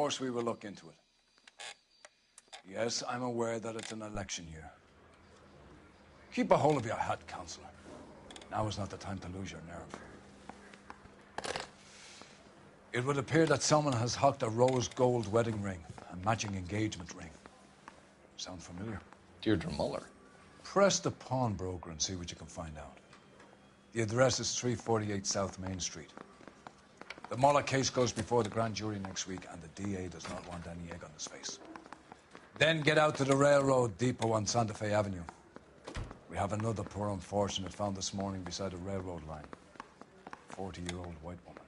course we will look into it. Yes, I'm aware that it's an election year. Keep a hold of your hat, Counselor. Now is not the time to lose your nerve. It would appear that someone has hocked a rose gold wedding ring, a matching engagement ring. Sound familiar? Deirdre Muller. Press the pawnbroker and see what you can find out. The address is 348 South Main Street. The Muller case goes before the grand jury next week, and the DA does not want any egg on his face. Then get out to the railroad depot on Santa Fe Avenue. We have another poor unfortunate found this morning beside a railroad line. 40-year-old white woman.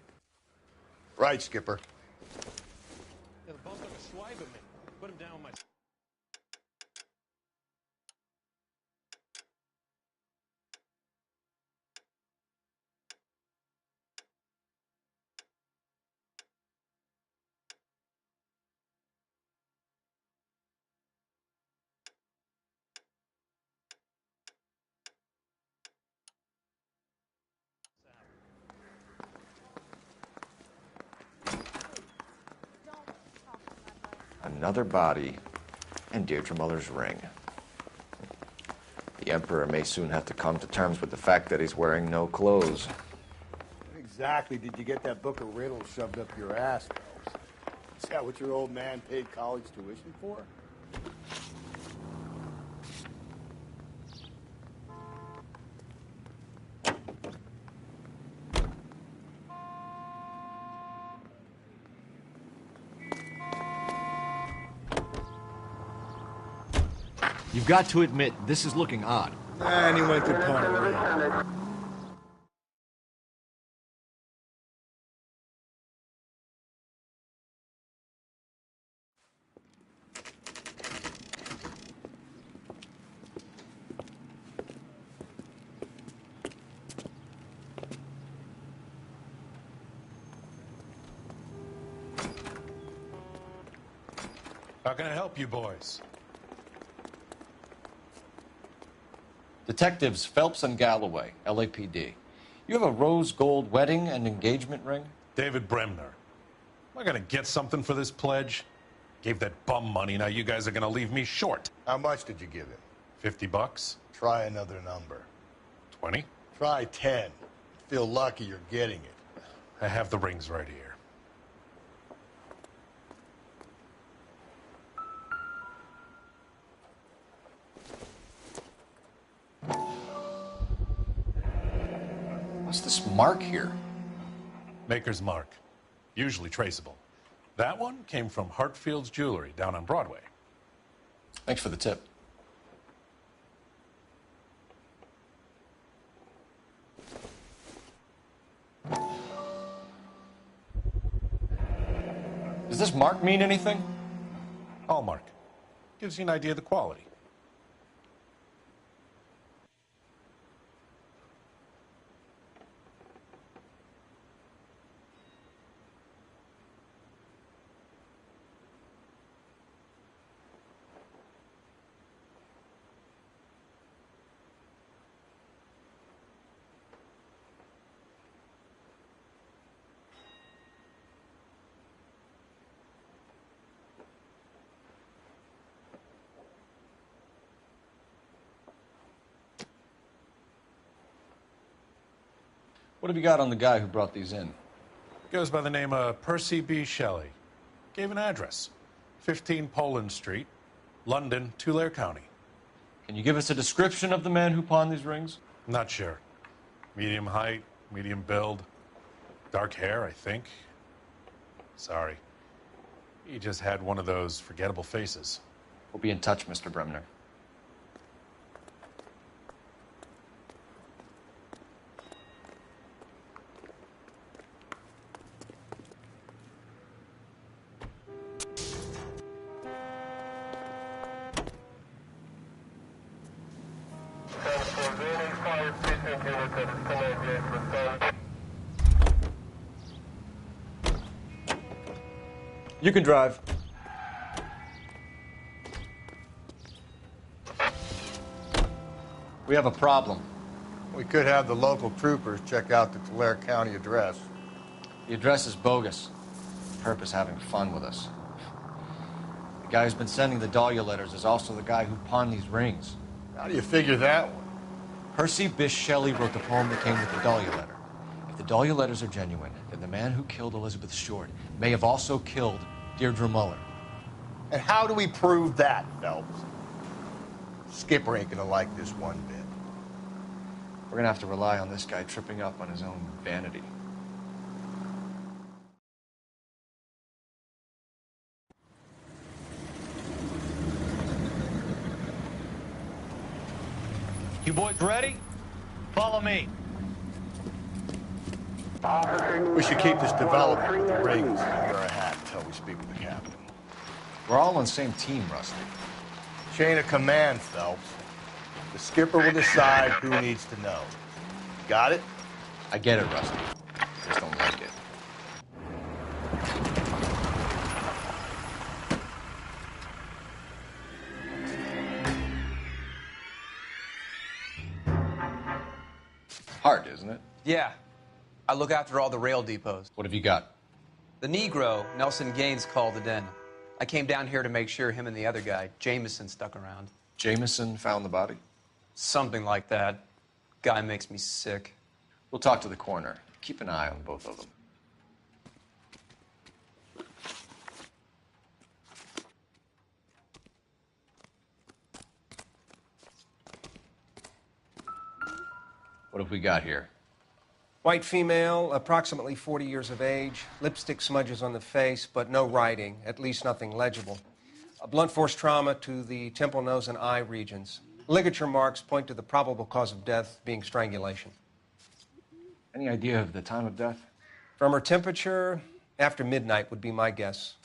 Right, Skipper. Yeah, the boss took a swipe at me. Put him down with my... Another body and Deirdre Muller's ring. The Emperor may soon have to come to terms with the fact that he's wearing no clothes. When exactly did you get that book of riddles shoved up your ass, Rose? Is that what your old man paid college tuition for? You've got to admit, this is looking odd. And he went to Ponte. How can I help you boys? Detectives Phelps and Galloway, LAPD. You have a rose gold wedding and engagement ring? David Bremner. Am I gonna get something for this pledge? Gave that bum money, now you guys are gonna leave me short. How much did you give him? $50? Try another number. 20? Try 10. Feel lucky you're getting it. I have the rings right here. What's this mark here? Maker's mark. Usually traceable. That one came from Hartfield's Jewelry down on Broadway. Thanks for the tip. Does this mark mean anything? Hallmark. Gives you an idea of the quality. What have you got on the guy who brought these in? Goes by the name of Percy B. Shelley. Gave an address. 15 Poland Street, London, Tulare County. Can you give us a description of the man who pawned these rings? Not sure. Medium height, medium build. Dark hair, I think. Sorry. He just had one of those forgettable faces. We'll be in touch, Mr. Bremner. You can drive. We have a problem. We could have the local troopers check out the Tulare County address. The address is bogus. Perp is having fun with us. guy who's been sending the Dahlia letters is also the guy who pawned these rings. How do you figure that one? Percy Bysshe Shelley wrote the poem that came with the Dahlia letter. If the Dahlia letters are genuine, then the man who killed Elizabeth Short may have also killed Deirdre Muller. And how do we prove that, Phelps? Skipper ain't gonna like this one bit. We're gonna have to rely on this guy tripping up on his own vanity. You boys ready? Follow me. We should keep this development with the rings under our hat until we speak with the captain. We're all on the same team, Rusty. Chain of command, Phelps. The skipper will decide who needs to know. Got it? I get it, Rusty. Just don't like it. Hard, isn't it? Yeah. I look after all the rail depots. What have you got? The Negro, Nelson Gaines, called it in. I came down here to make sure him and the other guy, Jameson, stuck around. Jameson found the body? Something like that. Guy makes me sick. We'll talk to the coroner. Keep an eye on both of them. What have we got here? White female, approximately 40 years of age, lipstick smudges on the face, but no writing, at least nothing legible. A blunt force trauma to the temple, nose, and eye regions. Ligature marks point to the probable cause of death being strangulation. Any idea of the time of death? From her temperature, after midnight would be my guess.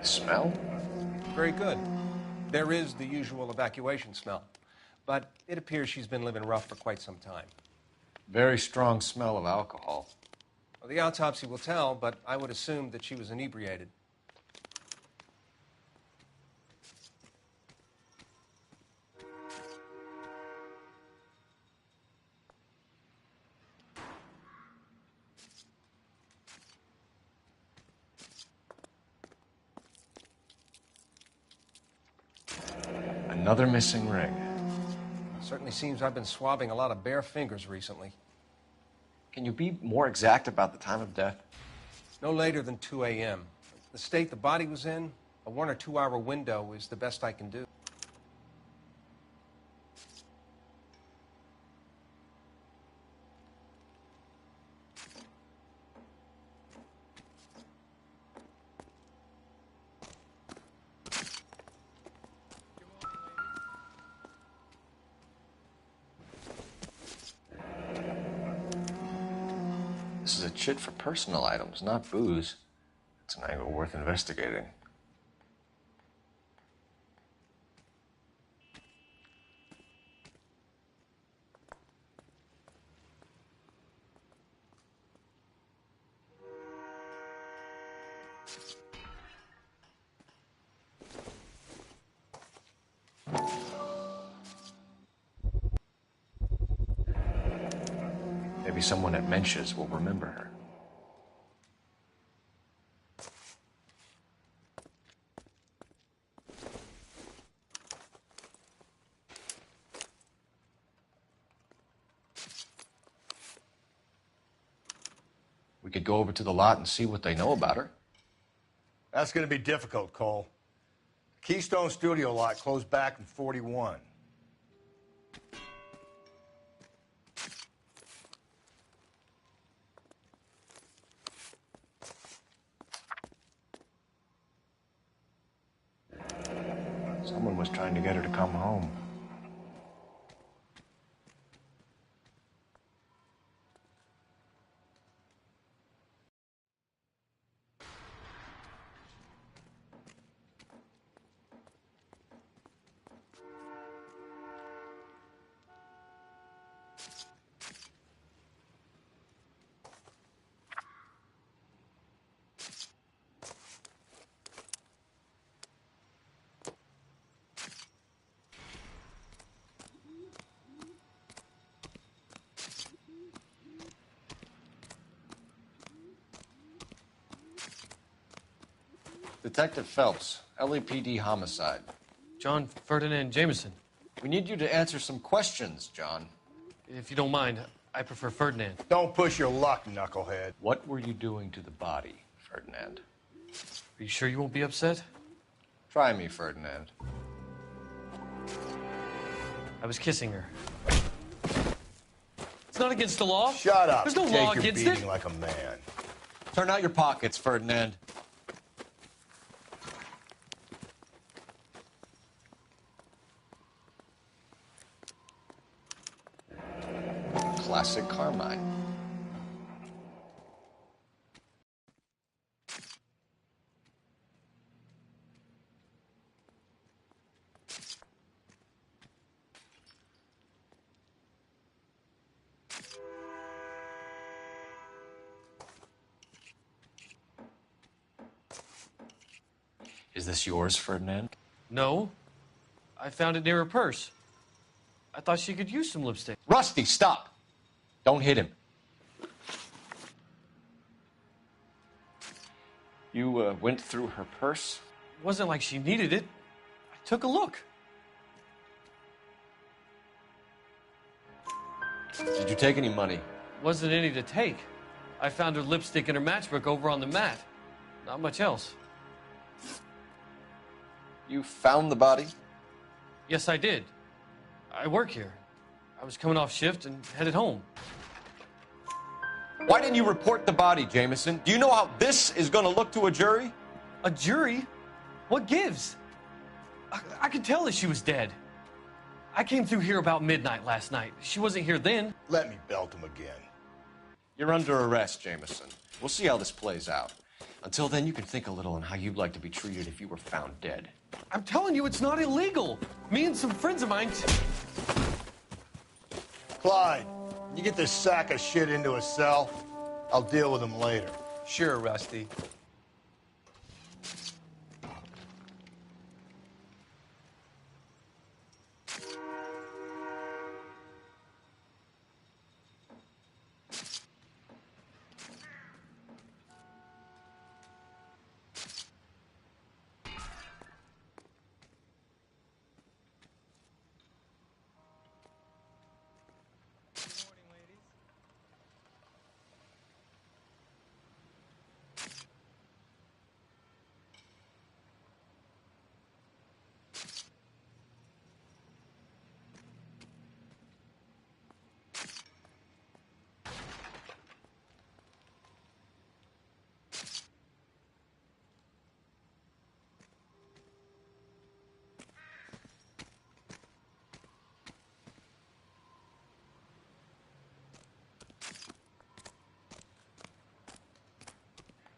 Smell? Very good. There is the usual evacuation smell, but it appears she's been living rough for quite some time. Very strong smell of alcohol. Well, the autopsy will tell, but I would assume that she was inebriated. Another missing ring. Certainly seems I've been swabbing a lot of bare fingers recently. Can you be more exact about the time of death? No later than 2 a.m. The state the body was in, a 1 or 2 hour window is the best I can do. This is a chit for personal items, not booze. It's an angle worth investigating. Maybe someone at Mensch's will remember her. We could go over to the lot and see what they know about her. That's gonna be difficult, Cole. Keystone Studio lot closed back in 41. Someone was trying to get her to come home. Detective Phelps, LAPD homicide. John Ferdinand Jameson. We need you to answer some questions, John. If you don't mind, I prefer Ferdinand. Don't push your luck, knucklehead. What were you doing to the body, Ferdinand? Are you sure you won't be upset? Try me, Ferdinand. I was kissing her. It's not against the law. Shut up. There's no Take law your against beating it. like a man. Turn out your pockets, Ferdinand. Classic Carmine. Is this yours, Ferdinand? No. I found it near her purse. I thought she could use some lipstick. Rusty, stop! Don't hit him. You went through her purse? It wasn't like she needed it. I took a look. Did you take any money? Wasn't any to take. I found her lipstick and her matchbook over on the mat. Not much else. You found the body? Yes, I did. I work here. I was coming off shift and headed home. Why didn't you report the body, Jameson? Do you know how this is going to look to a jury? A jury? What gives? I could tell that she was dead. I came through here about midnight last night. She wasn't here then. Let me belt him again. You're under arrest, Jameson. We'll see how this plays out. Until then, you can think a little on how you'd like to be treated if you were found dead. I'm telling you, it's not illegal. Me and some friends of mine... Clyde, you get this sack of shit into a cell. I'll deal with him later. Sure, Rusty.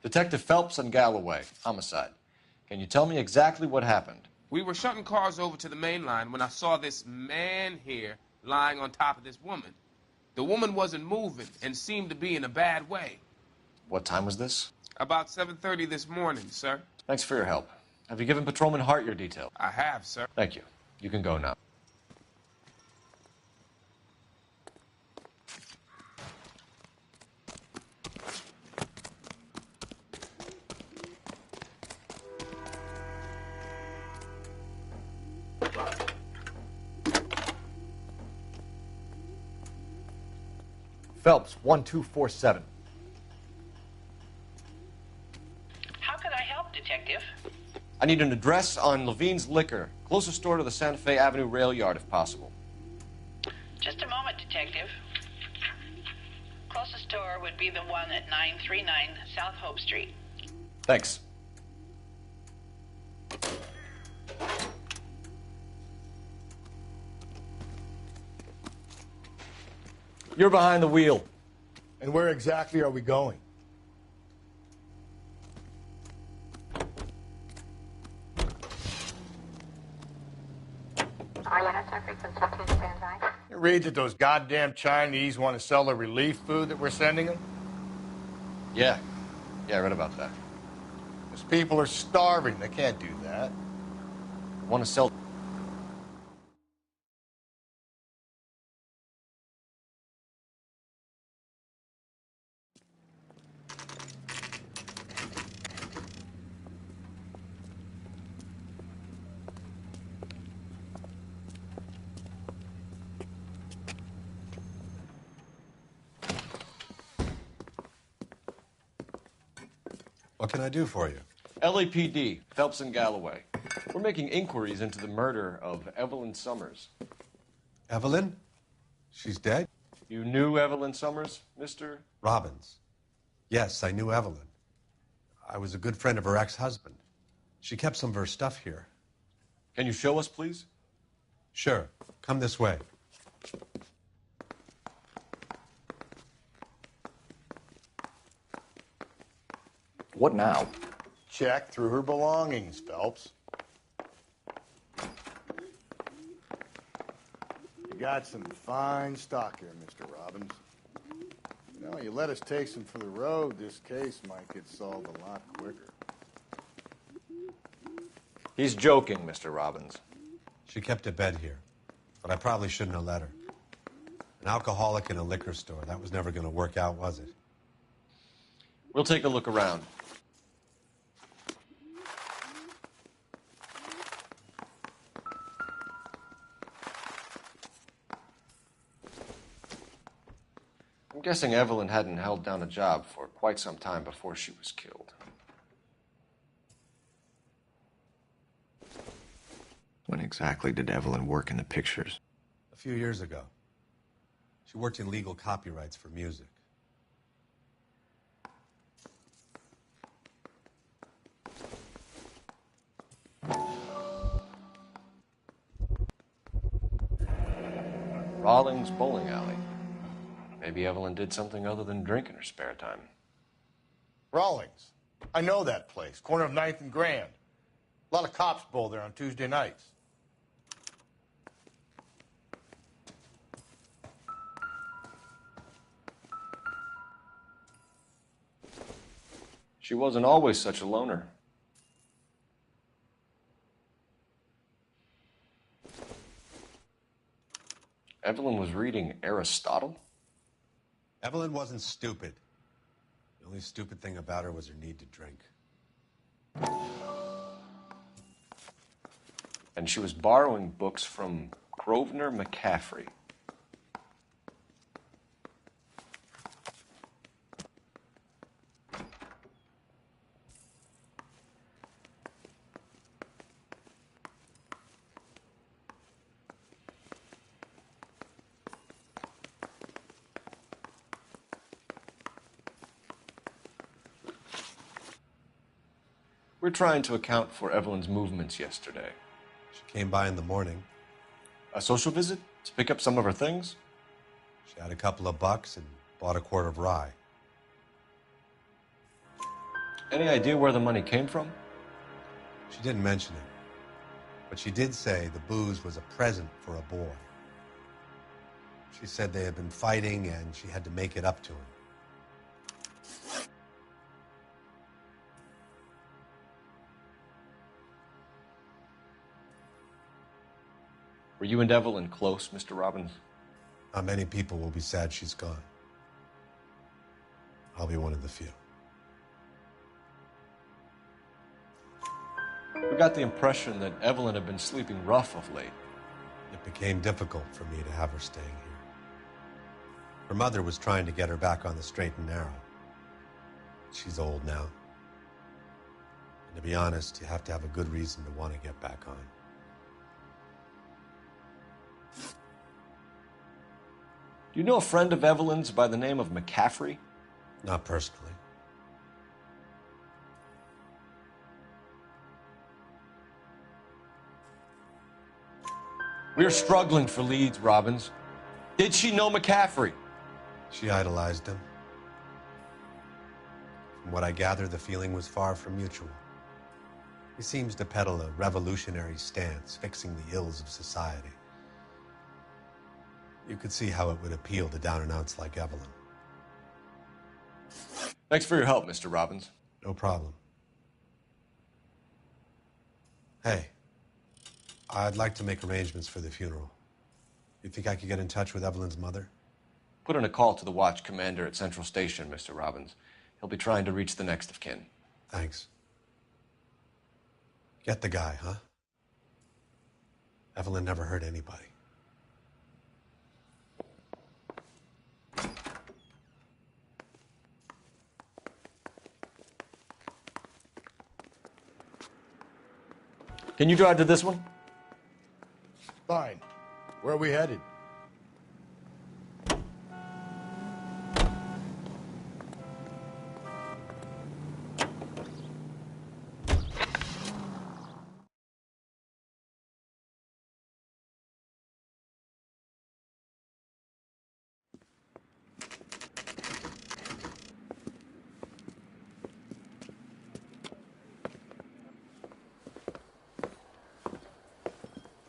Detective Phelps and Galloway, homicide. Can you tell me exactly what happened? We were shutting cars over to the main line when I saw this man here lying on top of this woman. The woman wasn't moving and seemed to be in a bad way. What time was this? About 7:30 this morning, sir. Thanks for your help. Have you given Patrolman Hart your details? I have, sir. Thank you. You can go now. Phelps, 1247. How can I help, Detective? I need an address on Levine's Liquor, closest store to the Santa Fe Avenue rail yard, if possible. Just a moment, Detective. Closest store would be the one at 939 South Hope Street. Thanks. You're behind the wheel. And where exactly are we going? You read that those goddamn Chinese want to sell the relief food that we're sending them? Yeah. Yeah, I read about that. Those people are starving. They can't do that. Want to sell... What can I do for you? LAPD, Phelps and Galloway. We're making inquiries into the murder of Evelyn Summers. Evelyn? She's dead? You knew Evelyn Summers, Mr. Robbins. Yes, I knew Evelyn. I was a good friend of her ex-husband. She kept some of her stuff here. Can you show us, please? Sure. Come this way. What now? Check through her belongings, Phelps. You got some fine stock here, Mr. Robbins. You know, you let us take some for the road, this case might get solved a lot quicker. He's joking, Mr. Robbins. She kept a bed here, but I probably shouldn't have let her. An alcoholic in a liquor store. That was never going to work out, was it? We'll take a look around. I'm guessing Evelyn hadn't held down a job for quite some time before she was killed. When exactly did Evelyn work in the pictures? A few years ago. She worked in legal copyrights for music. Rawlings Bowling Alley. Maybe Evelyn did something other than drink in her spare time. Rawlings. I know that place. Corner of 9th and Grand. A lot of cops bowl there on Tuesday nights. She wasn't always such a loner. Evelyn was reading Aristotle? Evelyn wasn't stupid. The only stupid thing about her was her need to drink. And she was borrowing books from Grosvenor McCaffrey. We're trying to account for Evelyn's movements yesterday. She came by in the morning. A social visit? To pick up some of her things? She had a couple of bucks and bought a quart of rye. Any idea where the money came from? She didn't mention it. But she did say the booze was a present for a boy. She said they had been fighting and she had to make it up to him. Were you and Evelyn close, Mr. Robbins? Not many people will be sad she's gone. I'll be one of the few. We got the impression that Evelyn had been sleeping rough of late. It became difficult for me to have her staying here. Her mother was trying to get her back on the straight and narrow. She's old now. And to be honest, you have to have a good reason to want to get back on. Do you know a friend of Evelyn's by the name of McCaffrey? Not personally. We're struggling for leads, Robbins. Did she know McCaffrey? She idolized him. From what I gather, the feeling was far from mutual. He seems to peddle a revolutionary stance, fixing the ills of society. You could see how it would appeal to down-and-outs like Evelyn. Thanks for your help, Mr. Robbins. No problem. Hey, I'd like to make arrangements for the funeral. You think I could get in touch with Evelyn's mother? Put in a call to the watch commander at Central Station, Mr. Robbins. He'll be trying to reach the next of kin. Thanks. Get the guy, huh? Evelyn never hurt anybody. Can you drive to this one? Fine. Where are we headed?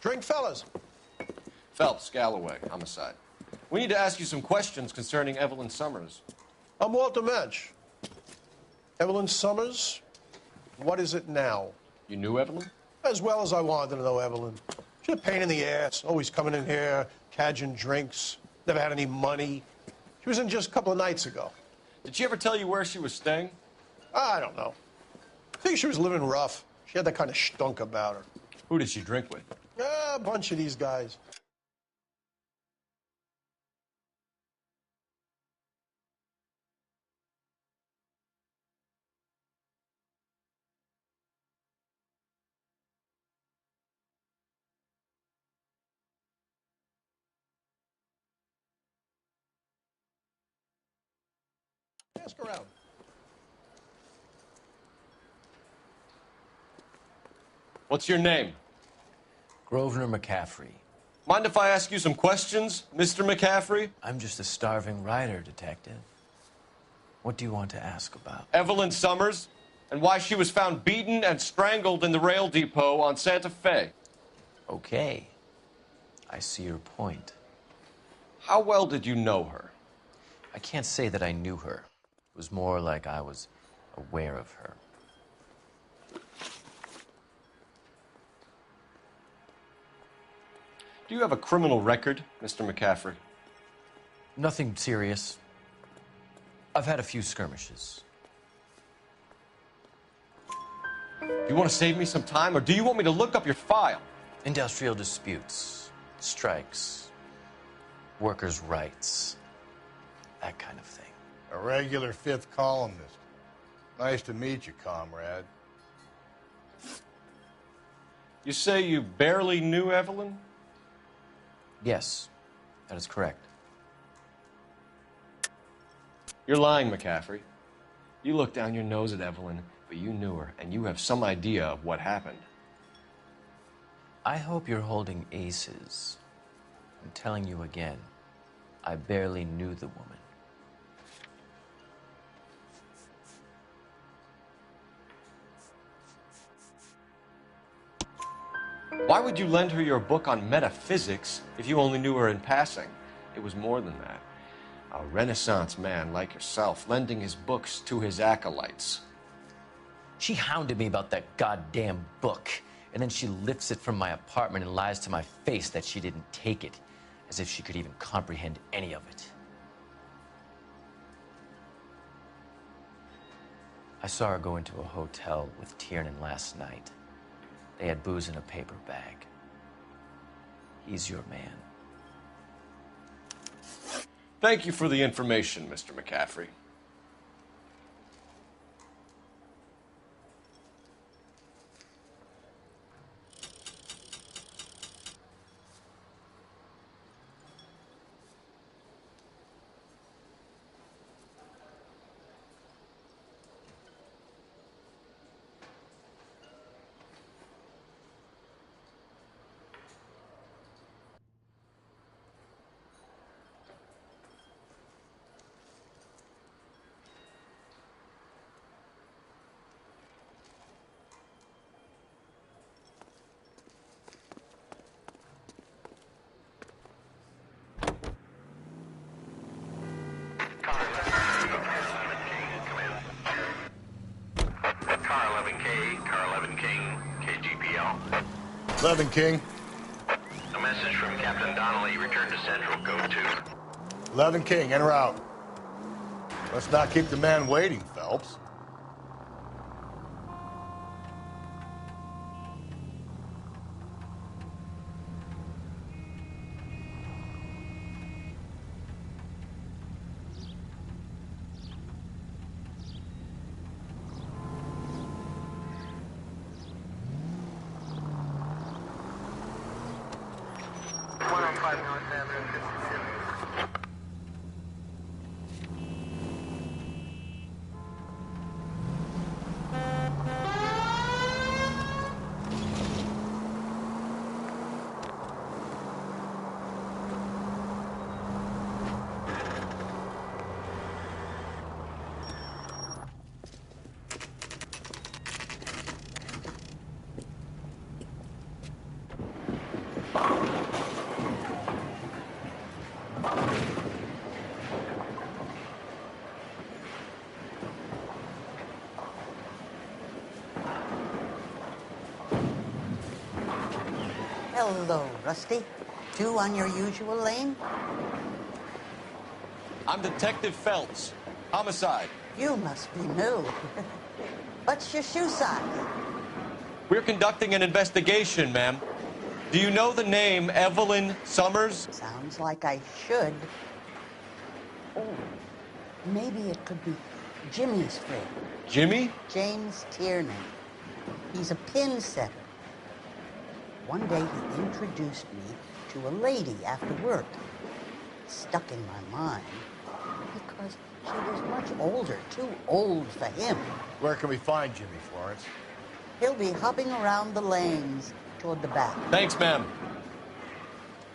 Drink, fellas. Phelps, Galloway, homicide. We need to ask you some questions concerning Evelyn Summers. I'm Walter Mensch. Evelyn Summers, what is it now? You knew Evelyn? As well as I wanted to know Evelyn. She's a pain in the ass, always coming in here, cadging drinks, never had any money. She was in just a couple of nights ago. Did she ever tell you where she was staying? I don't know. I think she was living rough. She had that kind of stunk about her. Who did she drink with? A bunch of these guys. Ask around. What's your name? Grosvenor McCaffrey. Mind if I ask you some questions, Mr. McCaffrey? I'm just a starving writer, Detective. What do you want to ask about? Evelyn Summers, and why she was found beaten and strangled in the rail depot on Santa Fe. Okay. I see your point. How well did you know her? I can't say that I knew her. It was more like I was aware of her. Do you have a criminal record, Mr. McCaffrey? Nothing serious. I've had a few skirmishes. Do you want to save me some time, or do you want me to look up your file? Industrial disputes, strikes, workers' rights, that kind of thing. A regular fifth columnist. Nice to meet you, comrade. You say you barely knew Evelyn? Yes, that is correct. You're lying, McCaffrey. You looked down your nose at Evelyn, but you knew her, and you have some idea of what happened. I hope you're holding aces. I'm telling you again, I barely knew the woman. Why would you lend her your book on metaphysics if you only knew her in passing? It was more than that. A Renaissance man like yourself, lending his books to his acolytes. She hounded me about that goddamn book, and then she lifts it from my apartment and lies to my face that she didn't take it, as if she could even comprehend any of it. I saw her go into a hotel with Tiernan last night. They had booze in a paper bag. He's your man. Thank you for the information, Mr. McCaffrey. Car 11 King, KGPL. 11 King. A message from Captain Donnelly. Return to Central. Go to. 11 King, en route. Let's not keep the man waiting, Phelps. Hello, Rusty. Two on your usual lane? I'm Detective Phelps. Homicide. You must be new. What's your shoe size? We're conducting an investigation, ma'am. Do you know the name Evelyn Summers? Sounds like I should. Oh, maybe it could be Jimmy's friend. Jimmy? James Tiernan. He's a pin setter. One day he introduced me to a lady after work. It stuck in my mind because she was much older, too old for him. Where can we find Jimmy, Florence? He'll be hopping around the lanes toward the back. Thanks, ma'am.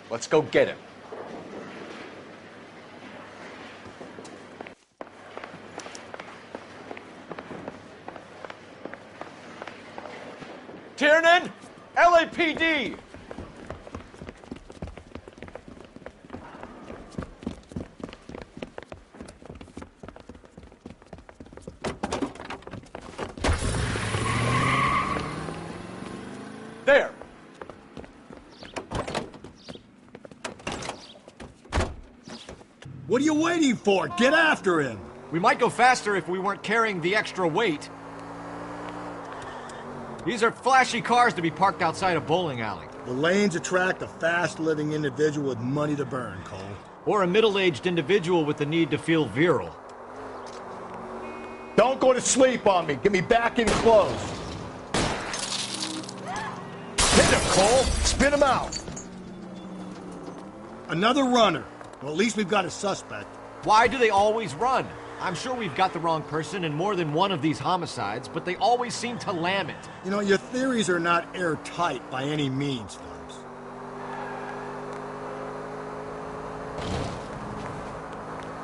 Let's go get him. Tiernan! LAPD! There! What are you waiting for? Get after him! We might go faster if we weren't carrying the extra weight. These are flashy cars to be parked outside a bowling alley. The lanes attract a fast-living individual with money to burn, Cole. Or a middle-aged individual with the need to feel virile. Don't go to sleep on me. Get me back in close. Hit him, Cole. Spin him out. Another runner. Well, at least we've got a suspect. Why do they always run? I'm sure we've got the wrong person in more than one of these homicides, but they always seem to lam it. You know, your theories are not airtight by any means, Phelps.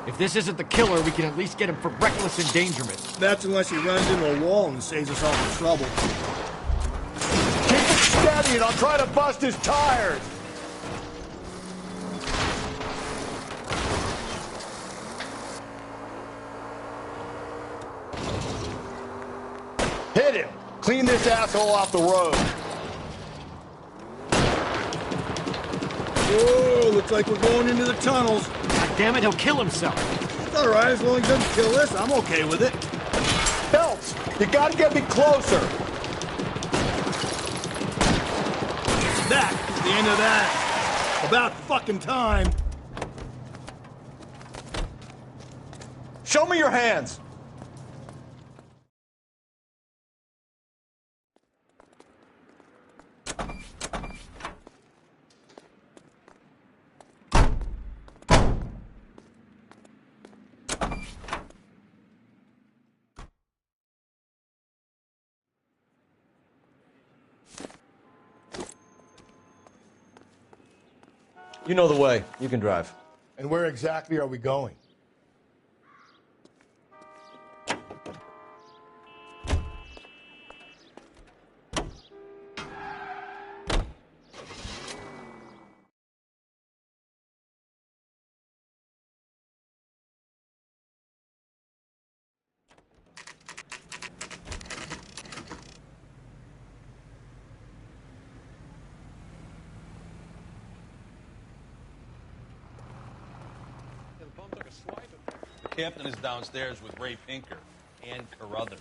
If this isn't the killer, we can at least get him for reckless endangerment. That's unless he runs into a wall and saves us all the trouble. Keep it steady and I'll try to bust his tires. Hit him! Clean this asshole off the road. Whoa, looks like we're going into the tunnels. God damn it, he'll kill himself. It's all right, as long as he doesn't kill us, I'm okay with it. Phelps, you gotta get me closer. That's the end of that. About fucking time. Show me your hands. You know the way. You can drive. And where exactly are we going? The captain is downstairs with Ray Pinker and Carruthers.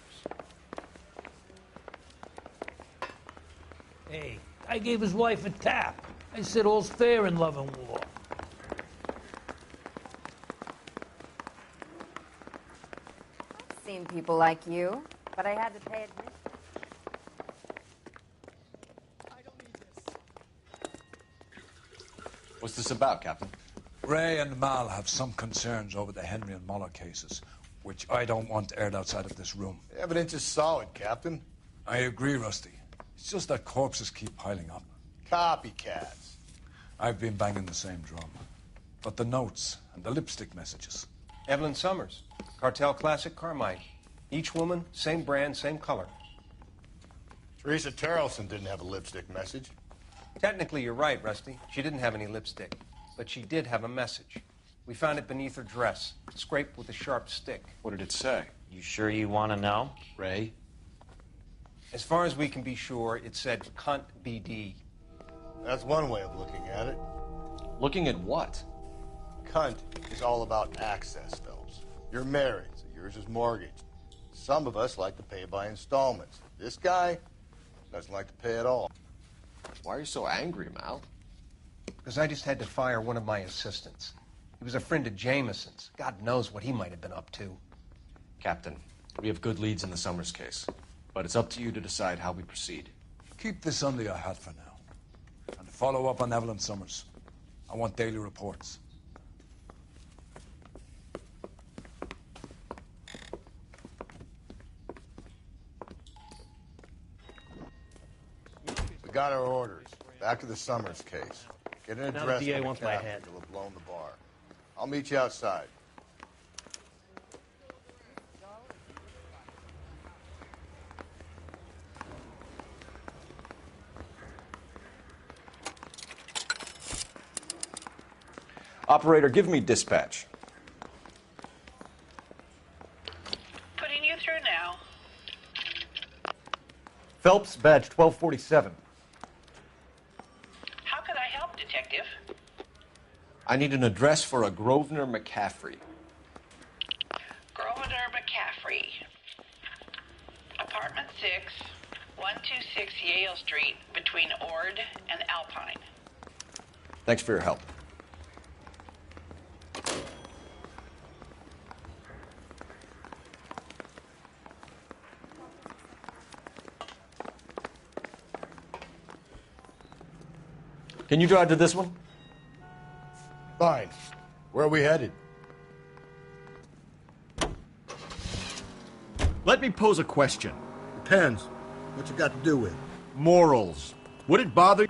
Hey, I gave his wife a tap. I said all's fair in love and war. I've seen people like you, but I had to pay admission. What's this about, Captain? Ray and Mal have some concerns over the Henry and Muller cases, which I don't want aired outside of this room. The evidence is solid, Captain. I agree, Rusty. It's just that corpses keep piling up. Copycats. I've been banging the same drum. But the notes and the lipstick messages. Evelyn Summers, Cartel Classic Carmine. Each woman, same brand, same color. Teresa Terrelson didn't have a lipstick message. Technically, you're right, Rusty. She didn't have any lipstick. But she did have a message. We found it beneath her dress, scraped with a sharp stick. What did it say? You sure you want to know? Ray? As far as we can be sure, it said, "Cunt BD." That's one way of looking at it. Looking at what? Cunt is all about access, Phelps. You're married, so yours is mortgaged. Some of us like to pay by installments. This guy doesn't like to pay at all. Why are you so angry, Mal? Because I just had to fire one of my assistants. He was a friend of Jameson's. God knows what he might have been up to. Captain, we have good leads in the Summers case, but it's up to you to decide how we proceed. Keep this under your hat for now. And follow up on Evelyn Summers. I want daily reports. We got our orders. Back to the Summers case. Get an Now address. the DA on wants my cap, head. You'll have blown the bar. I'll meet you outside. Operator, give me dispatch. Putting you through now. Phelps, badge 1247. How could I help, Detective? I need an address for a Grosvenor McCaffrey. Grosvenor McCaffrey. Apartment 6, 126 Yale Street, between Ord and Alpine. Thanks for your help. Can you drive to this one? Fine. Where are we headed? Let me pose a question. Depends. What you got to do with it? Morals. Would it bother you?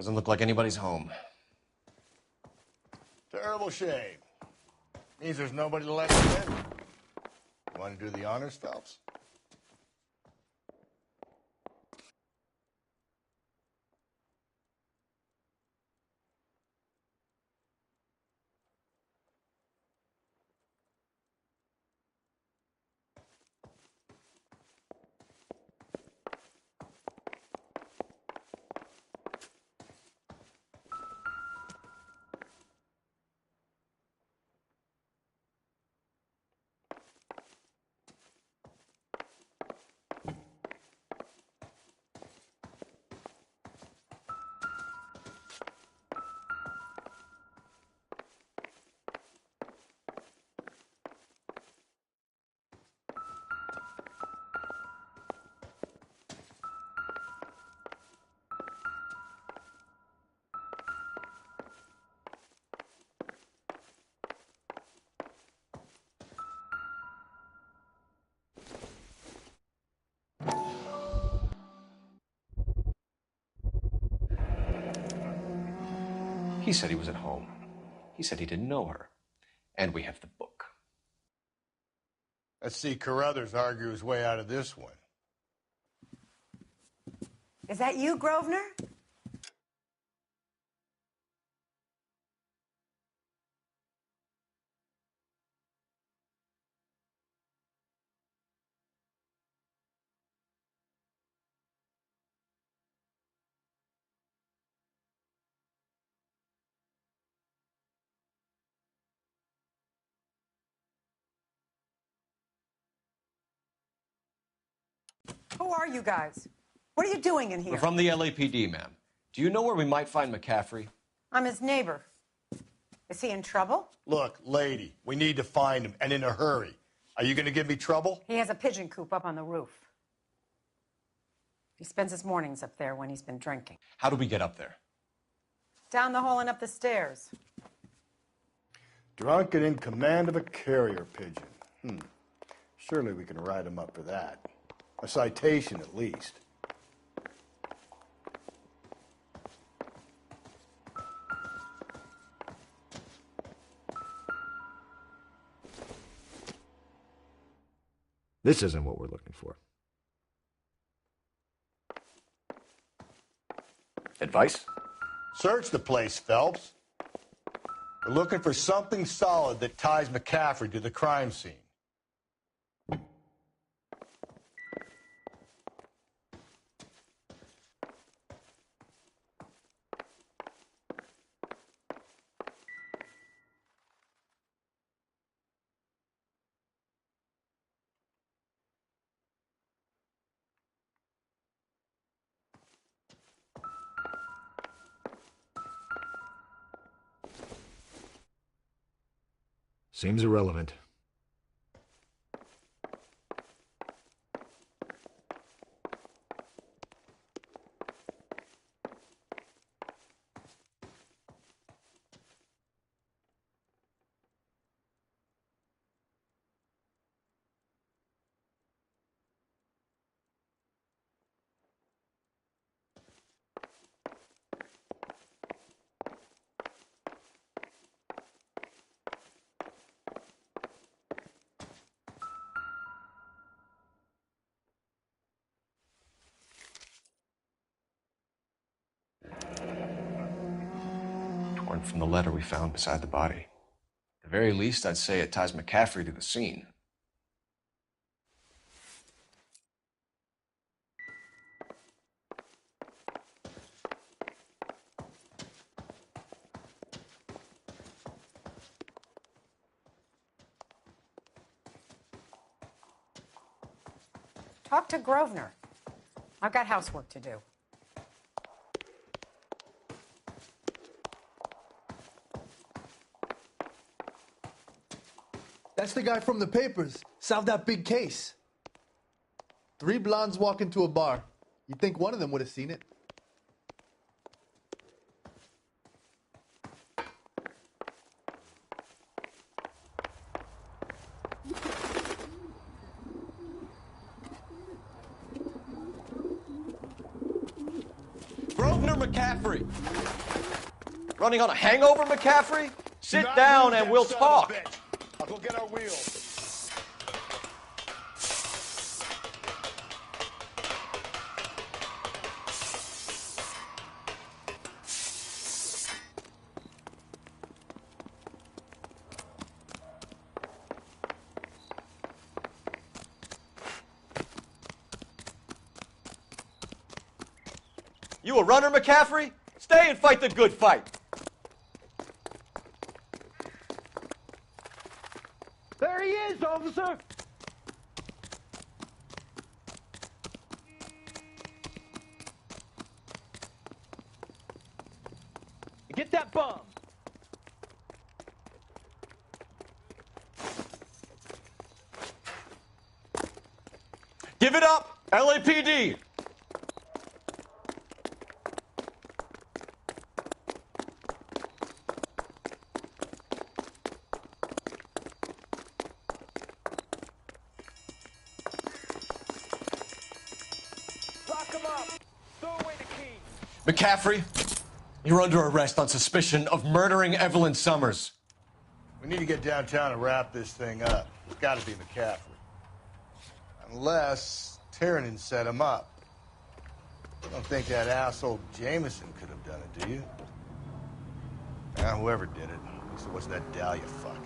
Doesn't look like anybody's home. Terrible shame. Means there's nobody to let us in. You want to do the honors, Phelps? He said he was at home. He said he didn't know her. And we have the book. Let's see Carruthers argue his way out of this one. Is that you, Grosvenor? Who are you guys? What are you doing in here? We're from the LAPD, ma'am. Do you know where we might find McCaffrey? I'm his neighbor. Is he in trouble? Look, lady, we need to find him, and in a hurry. Are you going to give me trouble? He has a pigeon coop up on the roof. He spends his mornings up there when he's been drinking. How do we get up there? Down the hall and up the stairs. Drunk and in command of a carrier pigeon. Surely we can write him up for that. A citation, at least. This isn't what we're looking for. Advice? Search the place, Phelps. We're looking for something solid that ties McCaffrey to the crime scene. Seems irrelevant. Torn from the letter we found beside the body. At the very least, I'd say it ties McCaffrey to the scene. Talk to Grosvenor. I've got housework to do. That's the guy from the papers. Solved that big case. 3 blondes walk into a bar. You'd think one of them would have seen it. Grosvenor McCaffrey! Running on a hangover, McCaffrey? Sit down and we'll talk. I'll go get our wheels. You a runner, McCaffrey? Stay and fight the good fight. There he is, officer! Get that bomb! Give it up, LAPD! McCaffrey, you're under arrest on suspicion of murdering Evelyn Summers. We need to get downtown and wrap this thing up. It's got to be McCaffrey. Unless Tiernan set him up. I don't think that asshole Jameson could have done it, do you? Whoever did it. At least it wasn't that Dahlia fuck.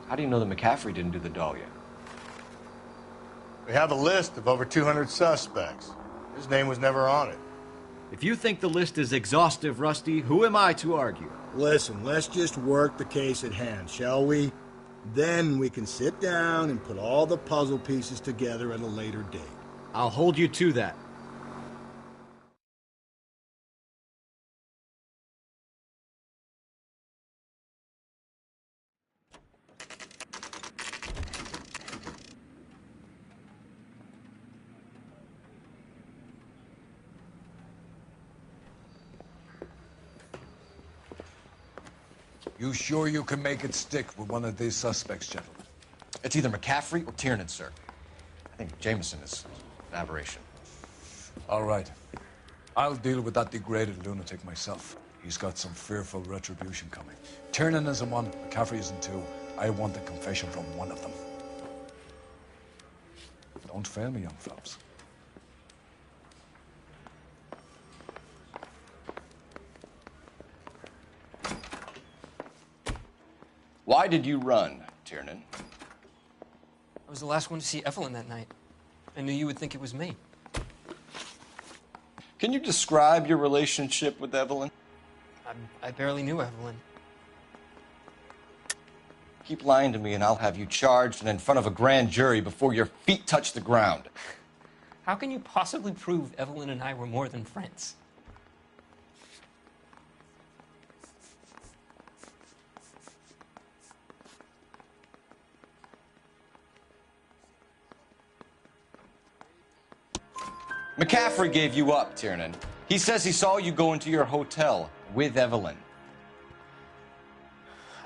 How do you know that McCaffrey didn't do the Dahlia? We have a list of over 200 suspects. His name was never on it. If you think the list is exhaustive, Rusty, who am I to argue? Listen, let's just work the case at hand, shall we? Then we can sit down and put all the puzzle pieces together at a later date. I'll hold you to that. You sure you can make it stick with one of these suspects, gentlemen? It's either McCaffrey or Tiernan, sir. I think Jameson is an aberration. All right. I'll deal with that degraded lunatic myself. He's got some fearful retribution coming. Tiernan isn't one, McCaffrey isn't two. I want a confession from one of them. Don't fail me, young fellows. Why did you run, Tiernan? I was the last one to see Evelyn that night. I knew you would think it was me. Can you describe your relationship with Evelyn? I barely knew Evelyn. Keep lying to me and I'll have you charged and in front of a grand jury before your feet touch the ground. How can you possibly prove Evelyn and I were more than friends? McCaffrey gave you up, Tiernan. He says he saw you go into your hotel with Evelyn.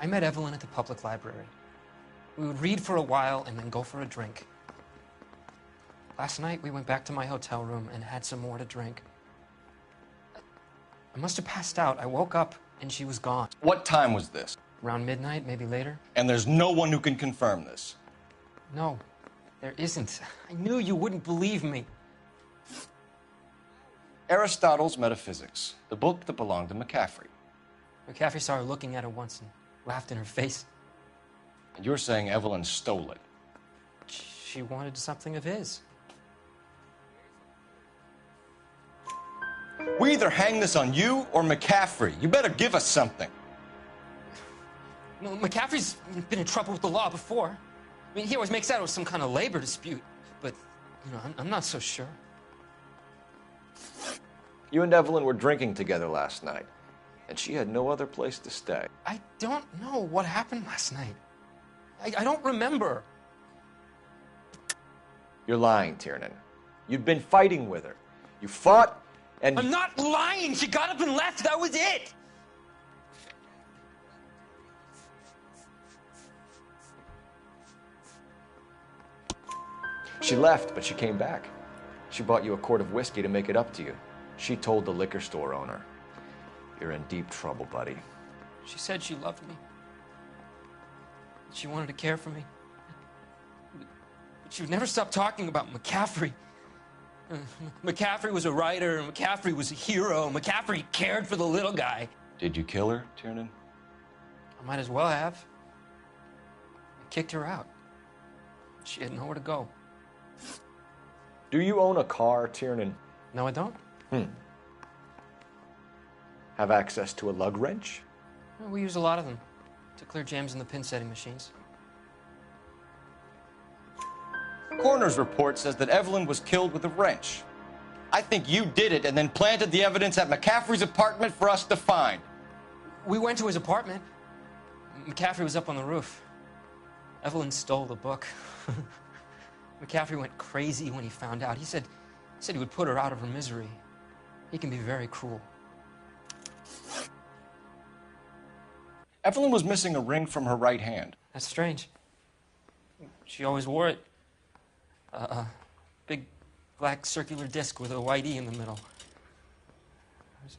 I met Evelyn at the public library. We would read for a while and then go for a drink. Last night, we went back to my hotel room and had some more to drink. I must have passed out. I woke up and she was gone. What time was this? Around midnight, maybe later. And there's no one who can confirm this? No, there isn't. I knew you wouldn't believe me. Aristotle's Metaphysics, the book that belonged to McCaffrey. McCaffrey saw her looking at it once and laughed in her face. And you're saying Evelyn stole it? She wanted something of his. We either hang this on you or McCaffrey. You better give us something. No, McCaffrey's been in trouble with the law before. I mean, he always makes out it was some kind of labor dispute, but, you know, I'm not so sure. You and Evelyn were drinking together last night, and she had no other place to stay. I don't know what happened last night. I don't remember. You're lying, Tiernan. You'd been fighting with her. You fought, and... I'm not lying! She got up and left, that was it! She left, but she came back. She bought you a quart of whiskey to make it up to you. She told the liquor store owner. You're in deep trouble, buddy. She said she loved me. She wanted to care for me. But she would never stop talking about McCaffrey. McCaffrey was a writer, and McCaffrey was a hero. McCaffrey cared for the little guy. Did you kill her, Tiernan? I might as well have. I kicked her out. She had nowhere to go. Do you own a car, Tiernan? No, I don't. Have access to a lug wrench? Well, we use a lot of them to clear jams in the pin setting machines. Coroner's report says that Evelyn was killed with a wrench. I think you did it and then planted the evidence at McCaffrey's apartment for us to find. We went to his apartment. McCaffrey was up on the roof. Evelyn stole the book. McCaffrey went crazy when he found out. He said he would put her out of her misery. He can be very cruel. Evelyn was missing a ring from her right hand. That's strange. She always wore it. A big black circular disc with a white E in the middle.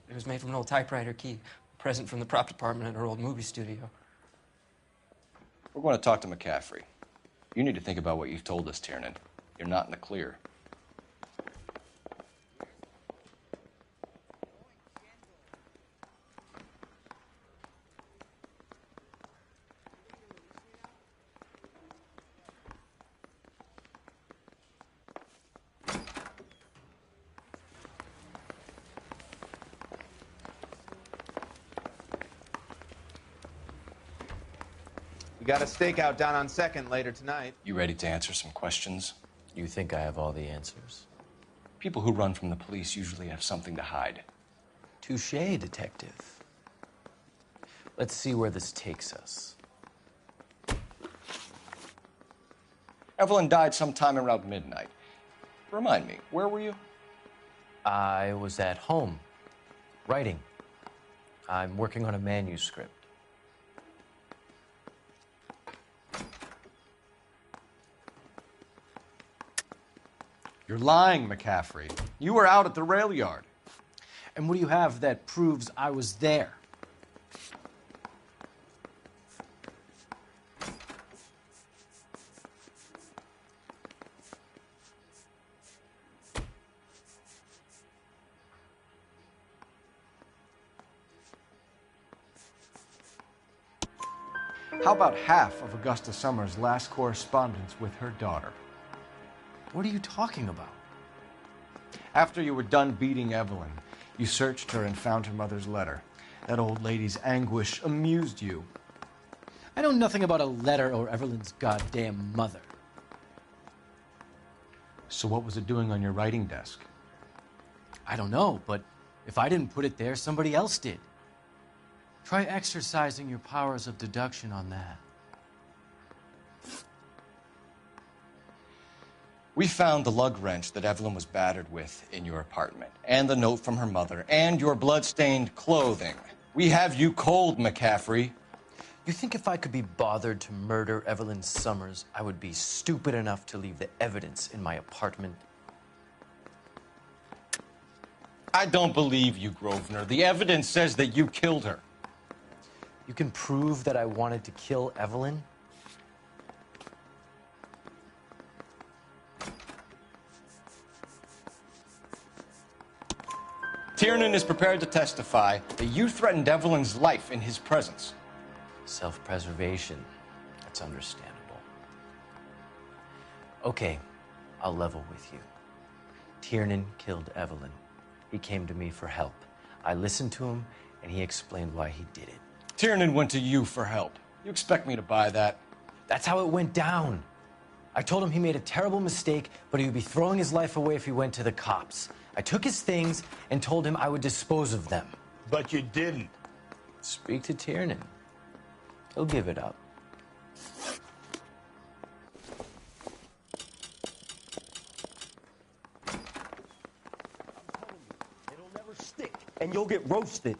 It was made from an old typewriter key, a present from the prop department at her old movie studio. We're going to talk to McCaffrey. You need to think about what you've told us, Tiernan. You're not in the clear. You got a stakeout down on 2nd later tonight. You ready to answer some questions? You think I have all the answers? People who run from the police usually have something to hide. Touché, detective. Let's see where this takes us. Evelyn died sometime around midnight. Remind me, where were you? I was at home, writing. I'm working on a manuscript. You're lying, McCaffrey. You were out at the rail yard. And what do you have that proves I was there? How about half of Augusta Summers' last correspondence with her daughter? What are you talking about? After you were done beating Evelyn, you searched her and found her mother's letter. That old lady's anguish amused you. I know nothing about a letter or Evelyn's goddamn mother. So what was it doing on your writing desk? I don't know, but if I didn't put it there, somebody else did. Try exercising your powers of deduction on that. We found the lug wrench that Evelyn was battered with in your apartment, and the note from her mother, and your blood-stained clothing. We have you cold, McCaffrey. You think if I could be bothered to murder Evelyn Summers, I would be stupid enough to leave the evidence in my apartment? I don't believe you, Grosvenor. The evidence says that you killed her. You can prove that I wanted to kill Evelyn? Tiernan is prepared to testify that you threatened Evelyn's life in his presence. Self-preservation. That's understandable. Okay, I'll level with you. Tiernan killed Evelyn. He came to me for help. I listened to him, and he explained why he did it. Tiernan went to you for help. You expect me to buy that? That's how it went down. I told him he made a terrible mistake, but he would be throwing his life away if he went to the cops. I took his things and told him I would dispose of them. But you didn't. Speak to Tiernan. He'll give it up. It'll never stick, and you'll get roasted.